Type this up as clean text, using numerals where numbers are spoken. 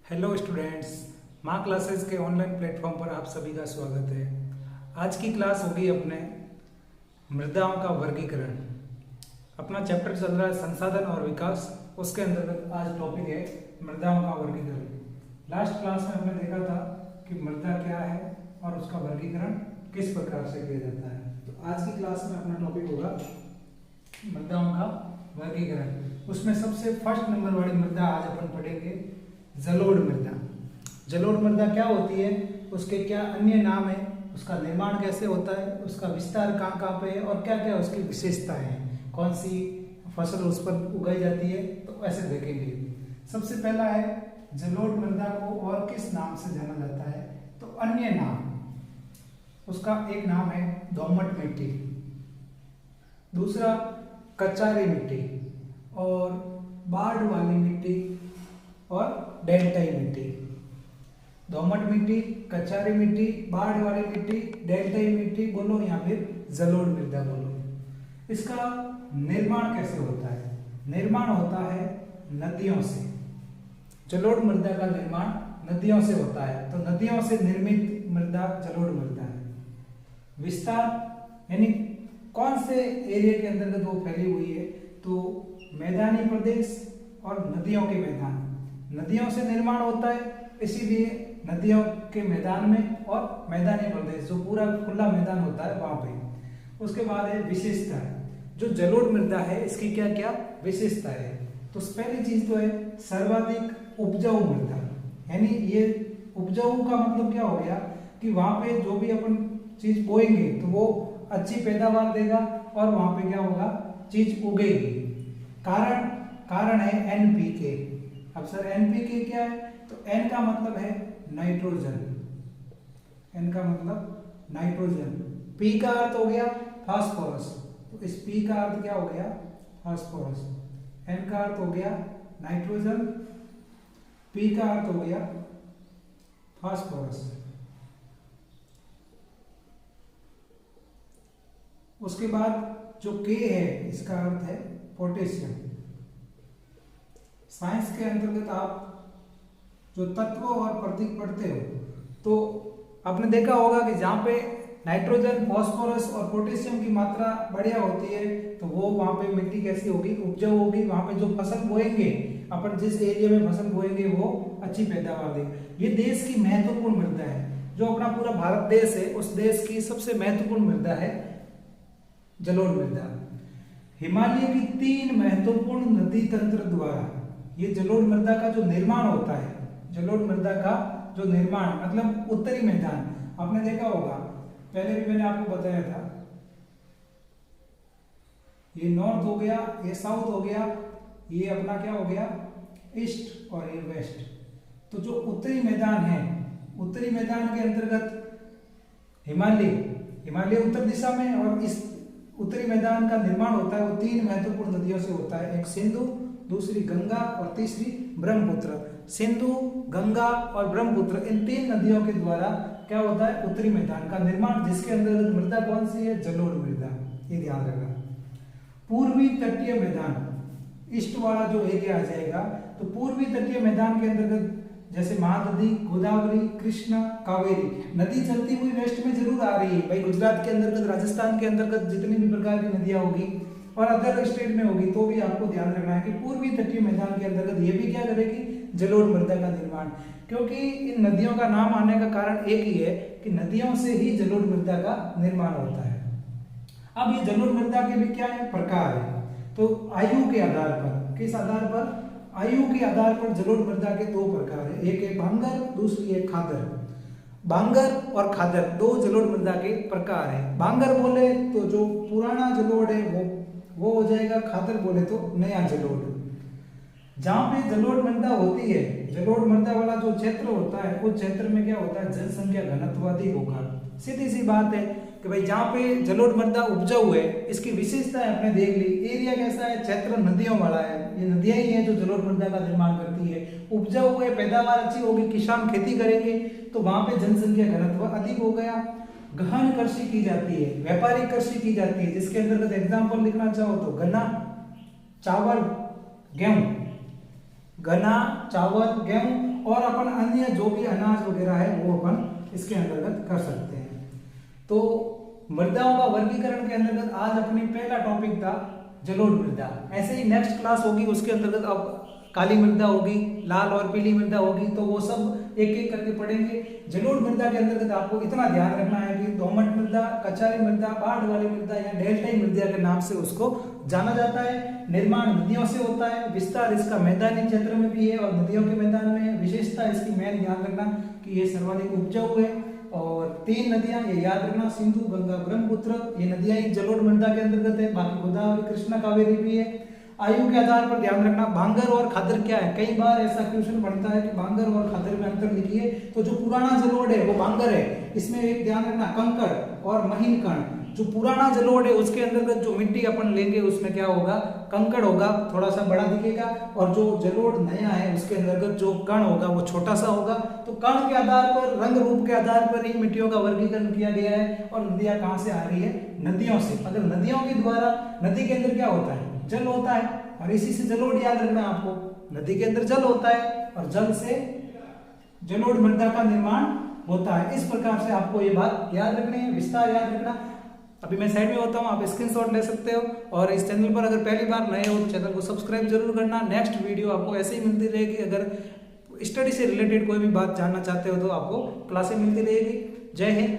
Hello students, माँ classes के online platform पर आप सभी का स्वागत है। आज की क्लास होगी अपने मृदाओं का वर्गीकरण। अपना चैप्टर चल रहा है संसाधन और विकास, उसके अंतर्गत आज टॉपिक है मृदाओं का वर्गीकरण। लास्ट क्लास में हमने देखा था कि मृदा क्या है और उसका वर्गीकरण किस प्रकार से किया जाता है। तो आज की क्लास में अपना टॉपिक होगा मृदाओं का वर्गीकरण। उसमें सबसे फर्स्ट नंबर वाली मृदा आज अपन पढ़ेंगे जलोढ़ मृदा। जलोढ़ मृदा क्या होती है, उसके क्या अन्य नाम है, उसका निर्माण कैसे होता है, उसका विस्तार कहाँ कहाँ पे है और क्या क्या उसकी विशेषताएं हैं, कौन सी फसल उस पर उगाई जाती है, तो ऐसे देखेंगे। सबसे पहला है जलोढ़ मृदा को और किस नाम से जाना जाता है, तो अन्य नाम। उसका एक नाम है दोमट मिट्टी, दूसरा कचारी मिट्टी और बाढ़ वाली मिट्टी और डेल्टाई मिट्टी। दोमट मिट्टी, कचारी मिट्टी, बाढ़ वाली मिट्टी, डेल्टाई मिट्टी बोलो या फिर जलोढ़ मृदा बोलो। इसका निर्माण कैसे होता है? निर्माण होता है नदियों से। जलोढ़ मृदा का निर्माण नदियों से होता है, तो नदियों से निर्मित मृदा जलोढ़ मृदा है। विस्तार यानी कौन से एरिया के अंतर्गत वो फैली हुई है, तो मैदानी प्रदेश और नदियों के मैदान। नदियों से निर्माण होता है, इसीलिए नदियों के मैदान में और मैदानी प्रदेश जो पूरा खुला मैदान होता है वहां पे। उसके बाद है विशेषता। जो जलोढ़ मृदा है इसकी क्या क्या विशेषता है, तो पहली चीज तो है सर्वाधिक उपजाऊ मृदा। यानी ये उपजाऊ का मतलब क्या हो गया कि वहां पे जो भी अपन चीज बोएंगे तो वो अच्छी पैदावार देगा और वहां पे क्या होगा, चीज उगेगी। कारण है एनपीके। अब सर एनपीके क्या है, तो एन का मतलब है नाइट्रोजन। एन का मतलब नाइट्रोजन। पी का अर्थ हो गया फास्फोरस, तो इस पी का अर्थ क्या हो गया, फास्फोरस। एन का अर्थ हो गया नाइट्रोजन, पी का अर्थ हो गया फास्फोरस। उसके बाद जो के है इसका अर्थ है पोटेशियम। साइंस के अंतर्गत आप जो तत्व और प्रतीक पढ़ते हो तो आपने देखा होगा कि जहाँ पे नाइट्रोजन, फास्फोरस और पोटेशियम की मात्रा बढ़िया होती है तो वो वहाँ पे मिट्टी कैसी होगी, उपजाऊ होगी। वहाँ पे जो फसल बोएंगे अपन, जिस एरिया में फसल बोएंगे वो अच्छी पैदावार देगी। ये देश की महत्वपूर्ण मृदा है। जो अपना पूरा भारत देश है उस देश की सबसे महत्वपूर्ण मृदा है जलोढ़ मृदा। हिमालय की 3 महत्वपूर्ण नदी तंत्र द्वारा ये जलोढ़ मृदा का जो निर्माण होता है, जलोढ़ मृदा का जो निर्माण मतलब उत्तरी मैदान, आपने देखा होगा, पहले भी मैंने आपको बताया था, ये नॉर्थ हो गया, ये साउथ हो गया, ये अपना क्या हो गया ईस्ट और ये वेस्ट। तो जो उत्तरी मैदान है, उत्तरी मैदान के अंतर्गत हिमालय उत्तर दिशा में, और इस उत्तरी मैदान का निर्माण होता है वो 3 महत्वपूर्ण नदियों से होता है। एक सिंधु, दूसरी गंगा और तीसरी ब्रह्मपुत्र। सिंधु, गंगा और ब्रह्मपुत्र, इन 3 नदियों के द्वारा क्या होता है उत्तरी मैदान का निर्माण, जिसके अंदर मृदा कौन सी है, जलोढ़ मृदा। ये ध्यान रखना। पूर्वी तटीय मैदान, ईस्ट वाला जो एरिया आ जाएगा, तो पूर्वी तटीय मैदान के अंतर्गत जैसे महानदी, गोदावरी, कृष्णा, कावेरी। नदी चलती हुई वेस्ट में जरूर आ रही है भाई, गुजरात के अंतर्गत, राजस्थान के अंतर्गत जितनी भी प्रकार की नदियां होगी और अदर स्टेट में होगी, तो भी आपको ध्यान रखना है कि पूर्वी तटीय मैदान के अंतर्गत ये भी क्या करेगी, जलोढ़ मृदा का निर्माण। क्योंकि इन नदियों का नाम आने का कारण एक ही है कि नदियों से ही जलोढ़ मृदा का निर्माण होता है। अब ये जलोढ़ मृदा के भी क्या है, प्रकार है। तो आयु के आधार पर, किस आधार पर, आयु के आधार पर जलोढ़ मृदा के 2 प्रकार है, एक है भांगर, दूसरी है खादर। भांगर और खादर 2 जलोढ़ मृदा के प्रकार है। भांगर बोले तो जो पुराना जलोढ़ है वो हो जाएगा, खादर बोले तो नया जलोढ़। जहां पे जलोढ़ मृदा होती है, जलोढ़ मृदा वाला जो क्षेत्र होता है उस क्षेत्र में क्या होता है, जनसंख्या घनत्व अधिक होगा। सीधी सी बात है कि भाई जहाँ पे जलोढ़ मृदा उपजाऊ है, इसकी विशेषताएं आपने देख ली। एरिया कैसा है, क्षेत्र नदियों वाला है, ये नदियां ही है जो जलोढ़ मृदा का निर्माण करती है। उपजाऊ है, पैदावार अच्छी होगी, किसान खेती करेंगे तो वहां पे जनसंख्या घनत्व अधिक हो गया। गहन कृषि की जाती है, व्यापारिक कृषि की जाती है, जिसके अंतर्गत एग्जाम्पल लिखना चाहो तो गन्ना, चावल, गेहूं। गन्ना, चावल, गेहूं और अपन अन्य जो भी अनाज वगैरह है वो अपन इसके अंतर्गत कर सकते हैं। तो मृदाओं का वर्गीकरण के अंतर्गत आज अपनी पहला टॉपिक था जलोढ़ मृदा। ऐसे ही नेक्स्ट क्लास होगी उसके अंतर्गत अब काली मृदा होगी, लाल और पीली मृदा होगी, तो वो सब एक एक करके पढ़ेंगे। जलोढ़ मृदा के अंतर्गत आपको इतना ध्यान रखना है कि दोमट मृदा, कचारी मृदा, बाढ़ वाली मृदा या डेल्टाई मृदा के नाम से उसको जाना जाता है। निर्माण नदियों से होता है, विस्तार इसका मैदानी क्षेत्र में भी है और नदियों के मैदान में है। विशेषता इसकी मेन ध्यान रखना कि ये सर्वाधिक उपजाऊ है। और 3 नदियां ये याद रखना, सिंधु, गंगा, ब्रह्मपुत्र, ये नदियां ही जलोढ़ मृदा के अंतर्गत है। बाकी गोदावरी, कृष्णा, कावेरी भी है। आयु के आधार पर ध्यान रखना भांगर और खादर क्या है। कई बार ऐसा क्वेश्चन बनता है कि भांगर और खादर में अंतर लिखिए, तो जो पुराना जलोढ़ है वो भांगर है। इसमें एक ध्यान रखना कंकड़ और महीन कण। जो पुराना जलोढ़ है उसके अंतर्गत जो मिट्टी अपन लेंगे उसमें क्या होगा, कंकड़ होगा, थोड़ा सा बड़ा दिखेगा। और जो जलोढ़ नया है उसके अंतर्गत जो कण होगा वो छोटा सा होगा। तो कण के आधार पर, रंग रूप के आधार पर इन मिट्टियों का वर्गीकरण किया गया है। और नदियां कहाँ से आ रही है, नदियों से। अगर नदियों के द्वारा, नदी के अंदर क्या होता है, जल होता है, और इसी से जलोढ़ याद रखना आपको। नदी के अंदर जल होता है और जल से जलोढ़ मृदा का निर्माण होता है। इस प्रकार से आपको ये बात याद रखनी है, विस्तार याद रखना। अभी मैं साइड में होता हूँ, आप स्क्रीनशॉट ले सकते हो। और इस चैनल पर अगर पहली बार नए हो तो चैनल को सब्सक्राइब जरूर करना। नेक्स्ट वीडियो आपको ऐसे ही मिलती रहेगी। अगर स्टडी से रिलेटेड कोई भी बात जानना चाहते हो तो आपको क्लासें मिलती रहेगी। जय हिंद।